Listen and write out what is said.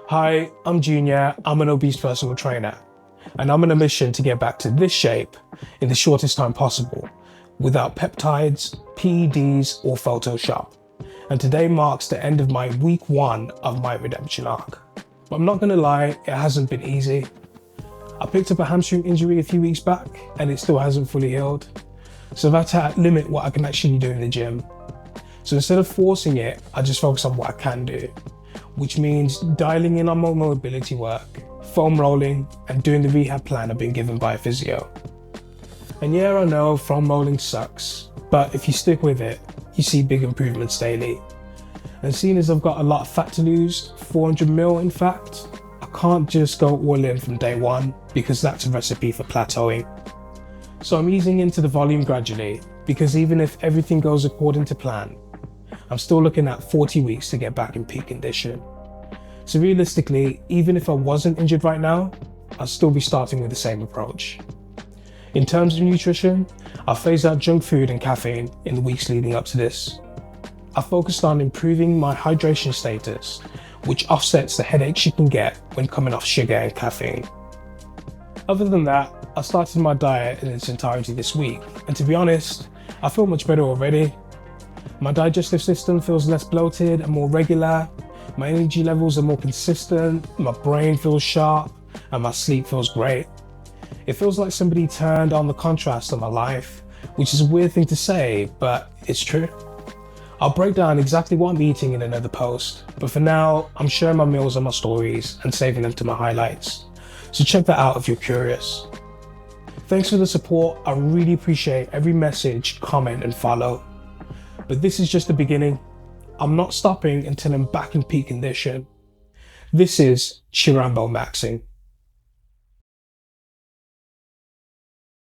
Hi, I'm Junior. I'm an obese personal trainer, and I'm on a mission to get back to this shape in the shortest time possible without peptides, PEDs, or Photoshop. And today marks the end of my week 1 of my redemption arc. But I'm not gonna lie, it hasn't been easy. I picked up a hamstring injury a few weeks back and it still hasn't fully healed. So I've had to limit what I can actually do in the gym. So instead of forcing it, I just focus on what I can do, which means dialing in on my mobility work, foam rolling, and doing the rehab plan I've been given by a physio. And yeah, I know foam rolling sucks, but if you stick with it, you see big improvements daily. And seeing as I've got a lot of fat to lose, 400 mil in fact, I can't just go all in from day one because that's a recipe for plateauing. So I'm easing into the volume gradually because even if everything goes according to plan, I'm still looking at 40 weeks to get back in peak condition. So realistically, even if I wasn't injured right now, I'd still be starting with the same approach. In terms of nutrition, I'll phase out junk food and caffeine in the weeks leading up to this. I focused on improving my hydration status, which offsets the headaches you can get when coming off sugar and caffeine. Other than that, I started my diet in its entirety this week, and to be honest, I feel much better already. My digestive system feels less bloated and more regular, my energy levels are more consistent, my brain feels sharp, and my sleep feels great. It feels like somebody turned on the contrast of my life, which is a weird thing to say, but it's true. I'll break down exactly what I'm eating in another post, but for now, I'm sharing my meals on my stories and saving them to my highlights. So check that out if you're curious. Thanks for the support. I really appreciate every message, comment, and follow. But this is just the beginning. I'm not stopping until I'm back in peak condition. This is Chirambo maxing.